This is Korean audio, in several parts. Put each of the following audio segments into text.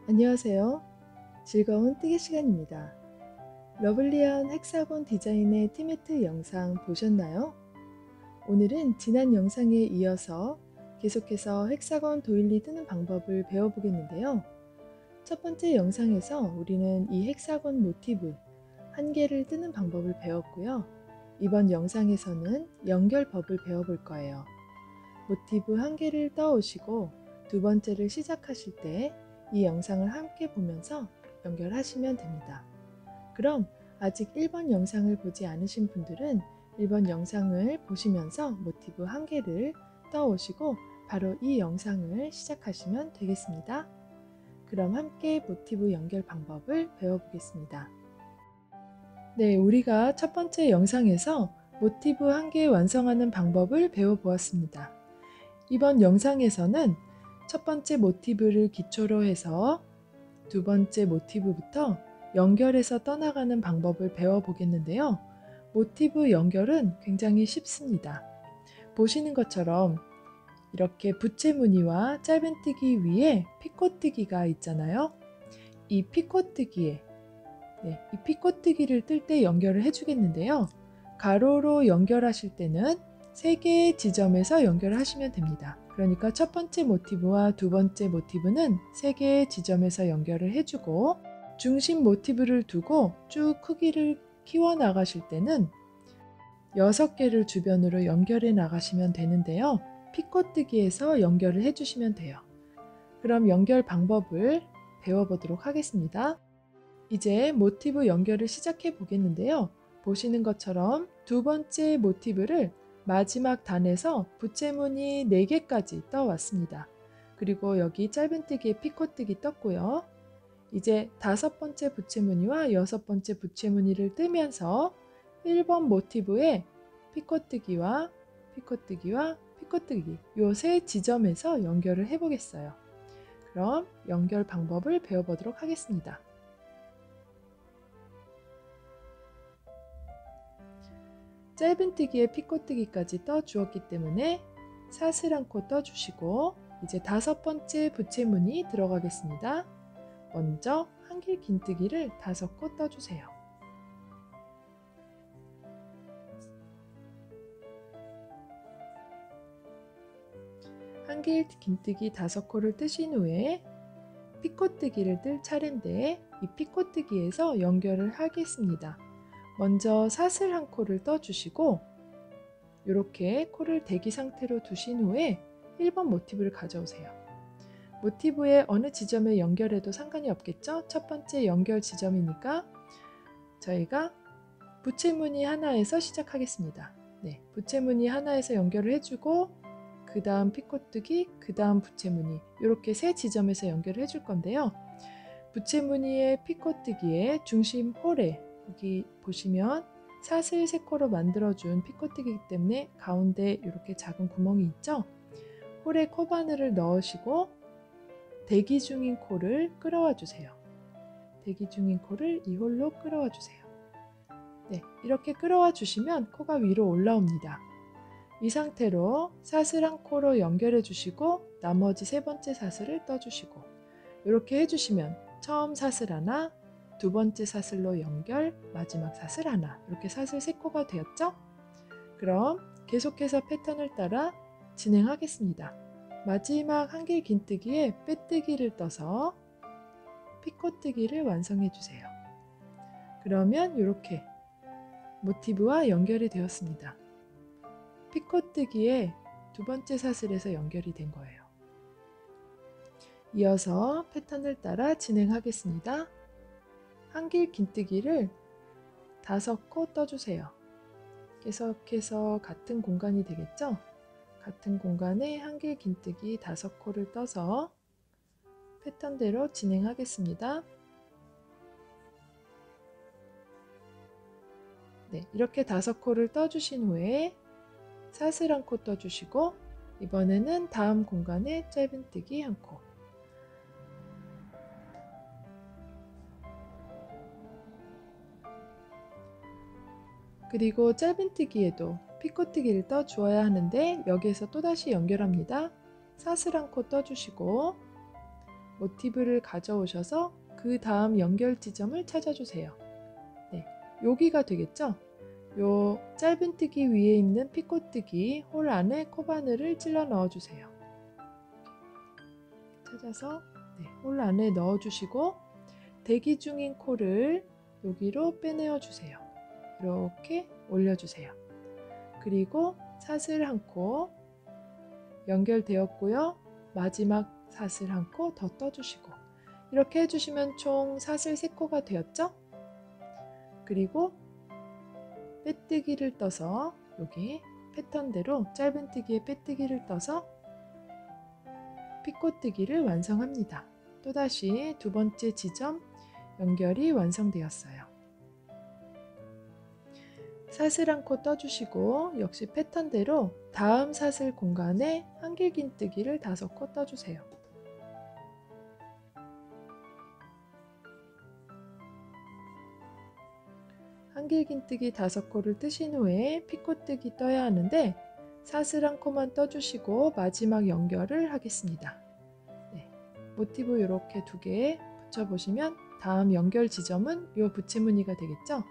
안녕하세요. 즐거운 뜨개 시간입니다. 러블리한 헥사곤 디자인의 티매트 영상 보셨나요? 오늘은 지난 영상에 이어서 계속해서 헥사곤 도일리 뜨는 방법을 배워보겠는데요. 첫 번째 영상에서 우리는 이 헥사곤 모티브 한 개를 뜨는 방법을 배웠고요. 이번 영상에서는 연결법을 배워볼 거예요. 모티브 한 개를 떠오시고 두 번째를 시작하실 때 이 영상을 함께 보면서 연결하시면 됩니다. 그럼 아직 1번 영상을 보지 않으신 분들은 1번 영상을 보시면서 모티브 한 개를 떠오시고 바로 이 영상을 시작하시면 되겠습니다. 그럼 함께 모티브 연결 방법을 배워보겠습니다. 네, 우리가 첫 번째 영상에서 모티브 한 개 완성하는 방법을 배워보았습니다. 이번 영상에서는 첫 번째 모티브를 기초로 해서 두 번째 모티브부터 연결해서 떠나가는 방법을 배워보겠는데요. 모티브 연결은 굉장히 쉽습니다. 보시는 것처럼 이렇게 부채무늬와 짧은뜨기 위에 피코뜨기가 있잖아요. 이 피코뜨기를 뜰 때 연결을 해주겠는데요. 가로로 연결하실 때는 3개의 지점에서 연결하시면 됩니다. 그러니까 첫 번째 모티브와 두 번째 모티브는 3개의 지점에서 연결을 해주고 중심 모티브를 두고 쭉 크기를 키워 나가실 때는 6개를 주변으로 연결해 나가시면 되는데요. 피코뜨기에서 연결을 해주시면 돼요. 그럼 연결 방법을 배워보도록 하겠습니다. 이제 모티브 연결을 시작해 보겠는데요. 보시는 것처럼 두 번째 모티브를 마지막 단에서 부채무늬 4개까지 떠왔습니다. 그리고 여기 짧은뜨기에 피코뜨기 떴고요. 이제 5번째 부채무늬와 6번째 부채무늬를 뜨면서 1번 모티브에 피코뜨기와 피코뜨기와 피코뜨기 요 3 지점에서 연결을 해 보겠어요. 그럼 연결 방법을 배워보도록 하겠습니다. 짧은뜨기에 피코뜨기까지 떠주었기 때문에 사슬 한코 떠주시고 이제 5번째 부채무늬 들어가겠습니다. 먼저 한길 긴뜨기를 5코 떠주세요. 한길 긴뜨기 5코를 뜨신 후에 피코뜨기를 뜰 차례인데 이 피코뜨기에서 연결을 하겠습니다. 먼저 사슬 한 코를 떠주시고 이렇게 코를 대기 상태로 두신 후에 1번 모티브를 가져오세요. 모티브의 어느 지점에 연결해도 상관이 없겠죠? 첫 번째 연결 지점이니까 저희가 부채무늬 하나에서 시작하겠습니다. 네, 부채무늬 하나에서 연결을 해주고 그 다음 피코뜨기, 그 다음 부채무늬 이렇게 3 지점에서 연결을 해줄 건데요. 부채무늬의 피코뜨기의 중심 홀에 여기 보시면 사슬 3코로 만들어준 피코뜨기이기 때문에 가운데 이렇게 작은 구멍이 있죠? 홀에 코바늘을 넣으시고 대기 중인 코를 끌어와 주세요. 대기 중인 코를 이 홀로 끌어와 주세요. 네, 이렇게 끌어와 주시면 코가 위로 올라옵니다. 이 상태로 사슬 한 코로 연결해 주시고 나머지 3번째 사슬을 떠주시고 이렇게 해주시면 처음 사슬 하나, 두 번째 사슬로 연결, 마지막 사슬 하나 이렇게 사슬 3코가 되었죠? 그럼 계속해서 패턴을 따라 진행하겠습니다. 마지막 한길 긴뜨기에 빼뜨기를 떠서 피코뜨기를 완성해 주세요. 그러면 이렇게 모티브와 연결이 되었습니다. 피코뜨기에 두 번째 사슬에서 연결이 된 거예요. 이어서 패턴을 따라 진행하겠습니다. 한길 긴뜨기를 5코 떠주세요. 계속해서 같은 공간이 되겠죠? 같은 공간에 한길 긴뜨기 5코를 떠서 패턴대로 진행하겠습니다. 네, 이렇게 5코를 떠주신 후에 사슬 한 코 떠주시고 이번에는 다음 공간에 짧은뜨기 1코 그리고 짧은뜨기에도 피코뜨기를 떠주어야 하는데 여기에서 또다시 연결합니다. 사슬 한 코 떠주시고 모티브를 가져오셔서 그 다음 연결 지점을 찾아주세요. 네, 여기가 되겠죠? 요 짧은뜨기 위에 있는 피코뜨기 홀 안에 코바늘을 찔러 넣어주세요. 찾아서 홀 안에 넣어주시고 대기 중인 코를 여기로 빼내어 주세요. 이렇게 올려주세요. 그리고 사슬 한 코 연결되었고요. 마지막 사슬 한 코 더 떠주시고 이렇게 해주시면 총 사슬 3코가 되었죠? 그리고 빼뜨기를 떠서 여기 패턴대로 짧은뜨기에 빼뜨기를 떠서 피코뜨기를 완성합니다. 또다시 두 번째 지점 연결이 완성되었어요. 사슬 한 코 떠주시고 역시 패턴대로 다음 사슬 공간에 한길긴뜨기를 5코 떠주세요. 한길긴뜨기 5코를 뜨신 후에 피코뜨기 떠야 하는데 사슬 한 코만 떠주시고 마지막 연결을 하겠습니다. 네, 모티브 이렇게 2개 붙여보시면 다음 연결 지점은 이 붙임무늬가 되겠죠?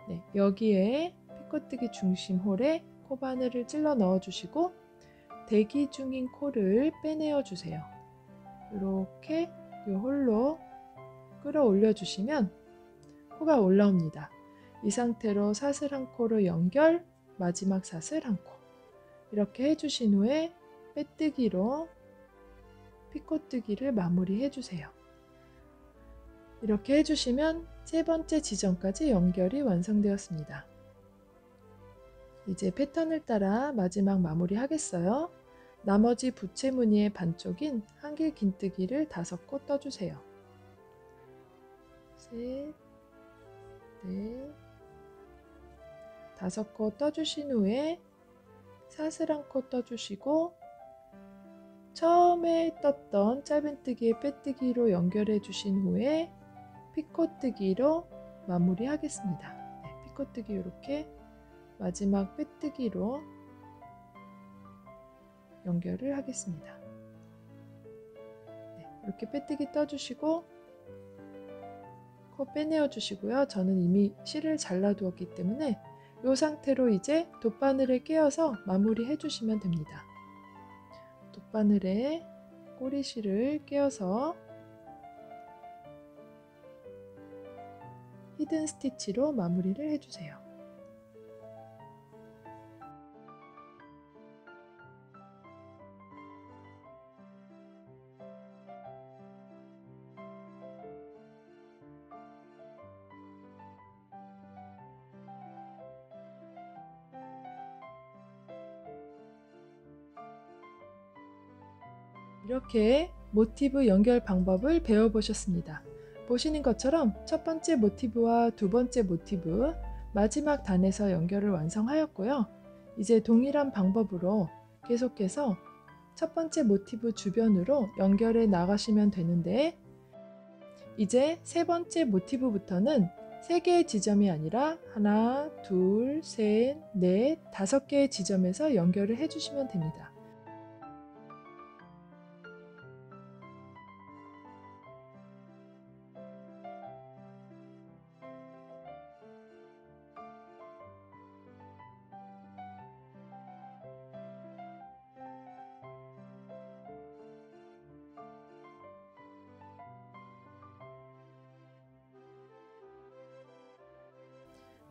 네, 여기에 피코뜨기 중심 홀에 코바늘을 찔러 넣어주시고 대기 중인 코를 빼내어 주세요. 이렇게 이 홀로 끌어올려 주시면 코가 올라옵니다. 이 상태로 사슬 한 코로 연결, 마지막 사슬 한 코 이렇게 해주신 후에 빼뜨기로 피코뜨기를 마무리해 주세요. 이렇게 해주시면 3번째 지점까지 연결이 완성되었습니다. 이제 패턴을 따라 마지막 마무리 하겠어요. 나머지 부채 무늬의 반쪽인 한길긴뜨기를 5코 떠주세요. 셋, 넷, 5코 떠주신 후에 사슬 한 코 떠주시고 처음에 떴던 짧은뜨기에 빼뜨기로 연결해 주신 후에 피코뜨기로 마무리 하겠습니다. 네, 피코뜨기 이렇게 마지막 빼뜨기로 연결을 하겠습니다. 네, 이렇게 빼뜨기 떠주시고 코 빼내어 주시고요. 저는 이미 실을 잘라 두었기 때문에 이 상태로 이제 돗바늘에 끼워서 마무리 해주시면 됩니다. 돗바늘에 꼬리실을 끼워서 히든 스티치로 마무리를 해주세요. 이렇게 모티브 연결 방법을 배워보셨습니다. 보시는 것처럼 첫 번째 모티브와 두 번째 모티브, 마지막 단에서 연결을 완성하였고요. 이제 동일한 방법으로 계속해서 첫 번째 모티브 주변으로 연결해 나가시면 되는데 이제 세 번째 모티브부터는 3개의 지점이 아니라 하나, 둘, 셋, 넷, 5개의 지점에서 연결을 해주시면 됩니다.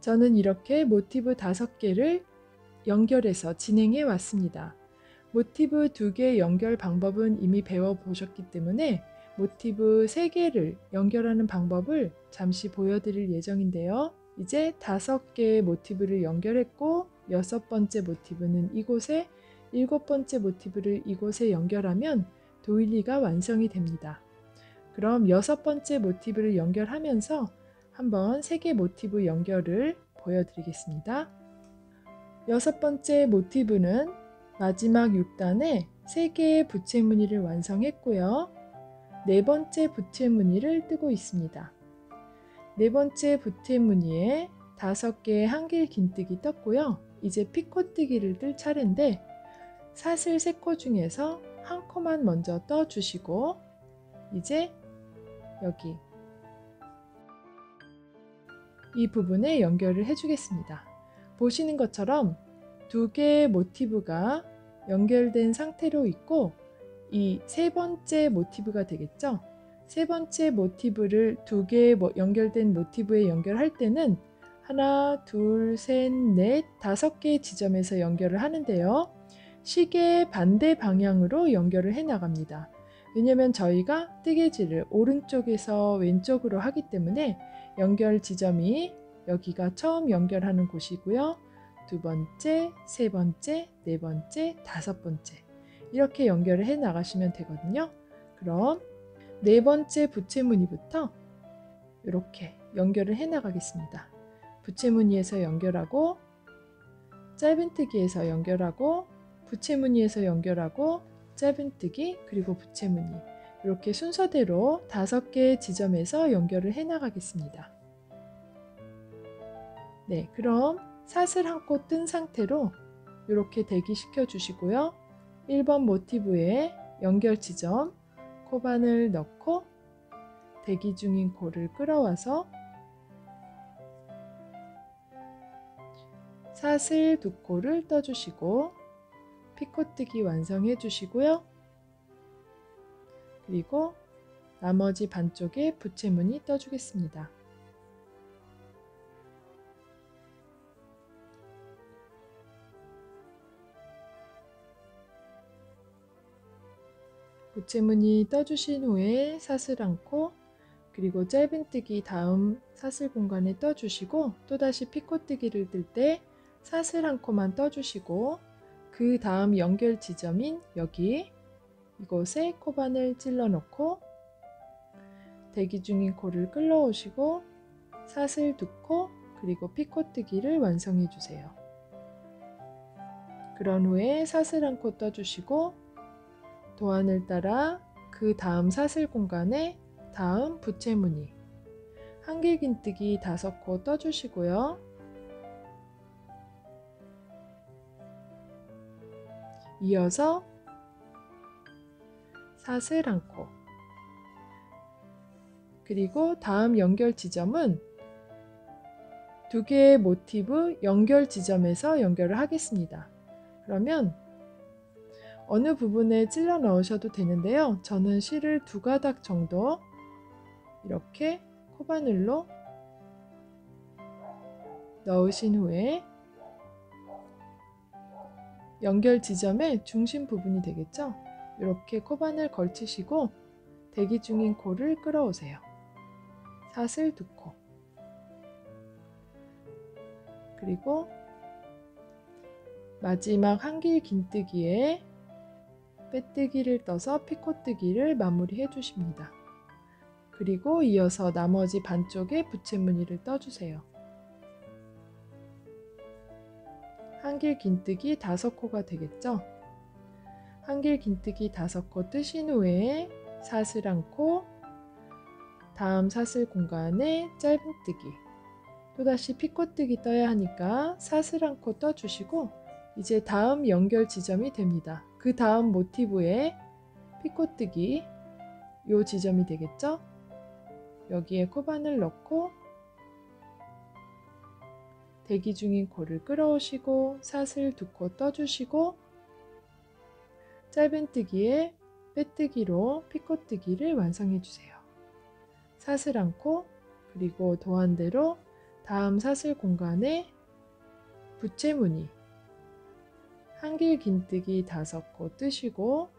저는 이렇게 모티브 5개를 연결해서 진행해 왔습니다. 모티브 2개 연결 방법은 이미 배워보셨기 때문에 모티브 3개를 연결하는 방법을 잠시 보여드릴 예정인데요. 이제 5개의 모티브를 연결했고 6번째 모티브는 이곳에, 7번째 모티브를 이곳에 연결하면 도일리가 완성이 됩니다. 그럼 6번째 모티브를 연결하면서 한번 3개 모티브 연결을 보여드리겠습니다. 6번째 모티브는 마지막 6단에 3개의 부채무늬를 완성했고요. 4번째 부채무늬를 뜨고 있습니다. 4번째 부채무늬에 5개의 한길긴뜨기 떴고요. 이제 피코뜨기를 뜰 차례인데 사슬 3코 중에서 한 코만 먼저 떠주시고 이제 여기 이 부분에 연결을 해주겠습니다. 보시는 것처럼 두 개의 모티브가 연결된 상태로 있고 이 세 번째 모티브가 되겠죠. 세 번째 모티브를 두 개의 연결된 모티브에 연결할 때는 하나, 둘, 셋, 넷, 5개의 지점에서 연결을 하는데요. 시계의 반대 방향으로 연결을 해 나갑니다. 왜냐하면 저희가 뜨개질을 오른쪽에서 왼쪽으로 하기 때문에 연결 지점이 여기가 처음 연결하는 곳이고요. 두 번째, 세 번째, 네 번째, 5번째 이렇게 연결을 해 나가시면 되거든요. 그럼 네 번째 부채무늬부터 이렇게 연결을 해 나가겠습니다. 부채무늬에서 연결하고 짧은뜨기에서 연결하고 부채무늬에서 연결하고 짧은뜨기 그리고 부채무늬 이렇게 순서대로 5개의 지점에서 연결을 해 나가겠습니다. 네, 그럼 사슬 한 코 뜬 상태로 이렇게 대기시켜 주시고요. 1번 모티브에 연결 지점 코바늘 넣고 대기 중인 코를 끌어와서 사슬 2코를 떠주시고 피코뜨기 완성해 주시고요. 그리고 나머지 반쪽에 부채무늬 떠주겠습니다. 부채무늬 떠주신 후에 사슬 한 코 그리고 짧은뜨기 다음 사슬 공간에 떠주시고 또다시 피코뜨기를 뜰 때 사슬 한 코만 떠주시고 그 다음 연결 지점인 여기 이곳에 코바늘 찔러 넣고 대기 중인 코를 끌어오시고 사슬 2코 그리고 피코뜨기를 완성해 주세요. 그런 후에 사슬 한 코 떠주시고 도안을 따라 그 다음 사슬 공간에 다음 부채무늬 한길긴뜨기 5코 떠주시고요. 이어서 사슬 한 코 그리고 다음 연결 지점은 두 개의 모티브 연결 지점에서 연결을 하겠습니다. 그러면 어느 부분에 찔러 넣으셔도 되는데요. 저는 실을 2가닥 정도 이렇게 코바늘로 넣으신 후에 연결 지점의 중심 부분이 되겠죠. 이렇게 코바늘 걸치시고 대기 중인 코를 끌어오세요. 사슬 2코 그리고 마지막 한길긴뜨기에 빼뜨기를 떠서 피코뜨기를 마무리해 주십니다. 그리고 이어서 나머지 반쪽에 부채무늬를 떠주세요. 한길긴뜨기 5코가 되겠죠? 한길긴뜨기 5코 뜨신 후에 사슬 한 코, 다음 사슬 공간에 짧은뜨기, 또다시 피코뜨기 떠야 하니까 사슬 한 코 떠주시고 이제 다음 연결 지점이 됩니다. 그 다음 모티브에 피코뜨기 요 지점이 되겠죠? 여기에 코바늘 넣고 대기 중인 코를 끌어오시고 사슬 2코 떠주시고 짧은뜨기에 빼뜨기로 피코뜨기를 완성해 주세요. 사슬 한 코 그리고 도안대로 다음 사슬 공간에 부채무늬 한길긴뜨기 5코 뜨시고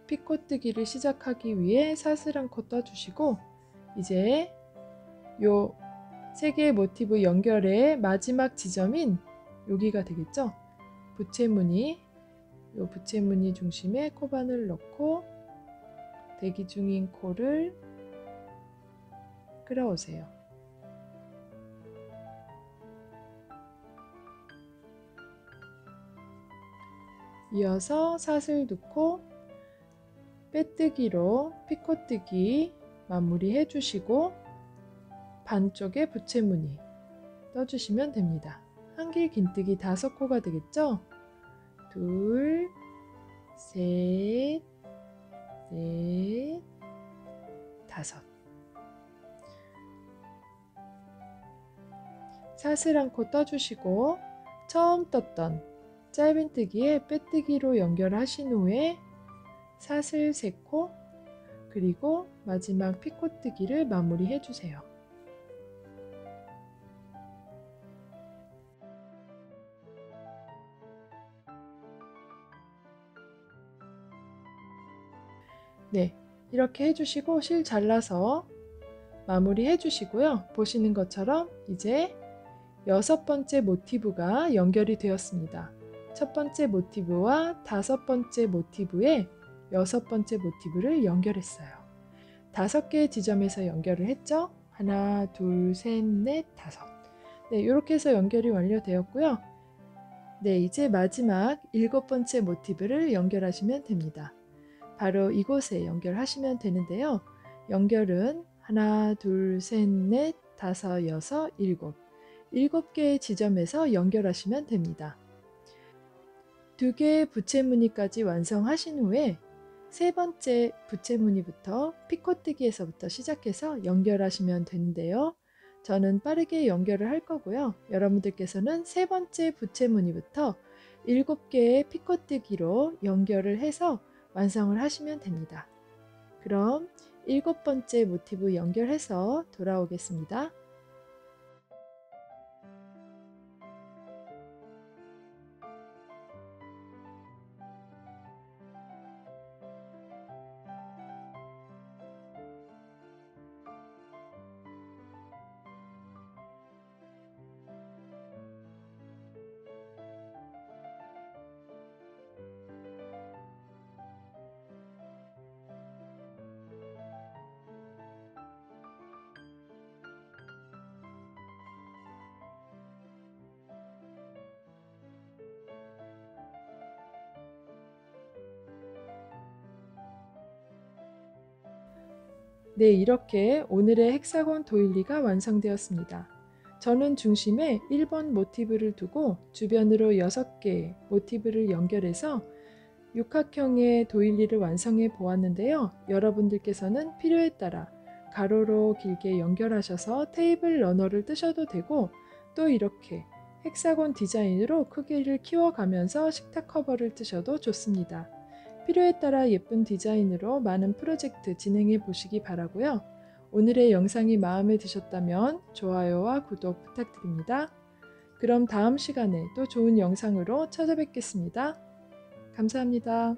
피코뜨기를 시작하기 위해 사슬 한 코 떠주시고 이제 요 3개의 모티브 연결의 마지막 지점인 여기가 되겠죠? 부채무늬 요 부채무늬 중심에 코바늘 넣고 대기 중인 코를 끌어오세요. 이어서 사슬 2코 빼뜨기로 피코뜨기 마무리 해주시고 반쪽에 부채무늬 떠주시면 됩니다. 한길긴뜨기 5코가 되겠죠? 둘, 셋, 넷, 다섯. 사슬 한 코 떠주시고 처음 떴던 짧은뜨기에 빼뜨기로 연결하신 후에 사슬 3코 그리고 마지막 피코뜨기를 마무리해 주세요. 네, 이렇게 해주시고 실 잘라서 마무리 해주시고요. 보시는 것처럼 이제 6번째 모티브가 연결이 되었습니다. 첫 번째 모티브와 5번째 모티브에 6번째 모티브를 연결했어요. 5개의 지점에서 연결을 했죠. 하나, 둘, 셋, 넷, 다섯. 네, 이렇게 해서 연결이 완료되었고요. 네, 이제 마지막 7번째 모티브를 연결하시면 됩니다. 바로 이곳에 연결하시면 되는데요. 연결은 하나, 둘, 셋, 넷, 다섯, 여섯, 일곱. 7개의 지점에서 연결하시면 됩니다. 2개의 부채무늬까지 완성하신 후에 3번째 부채무늬부터 피코뜨기에서부터 시작해서 연결하시면 되는데요. 저는 빠르게 연결을 할 거고요. 여러분들께서는 3번째 부채무늬부터 7개의 피코뜨기로 연결을 해서 완성을 하시면 됩니다. 그럼 7번째 모티브 연결해서 돌아오겠습니다. 네, 이렇게 오늘의 헥사곤 도일리가 완성되었습니다. 저는 중심에 1번 모티브를 두고 주변으로 6개의 모티브를 연결해서 육각형의 도일리를 완성해 보았는데요. 여러분들께서는 필요에 따라 가로로 길게 연결하셔서 테이블 러너를 뜨셔도 되고 또 이렇게 헥사곤 디자인으로 크기를 키워가면서 식탁 커버를 뜨셔도 좋습니다. 필요에 따라 예쁜 디자인으로 많은 프로젝트 진행해 보시기 바라고요. 오늘의 영상이 마음에 드셨다면 좋아요와 구독 부탁드립니다. 그럼 다음 시간에 또 좋은 영상으로 찾아뵙겠습니다. 감사합니다.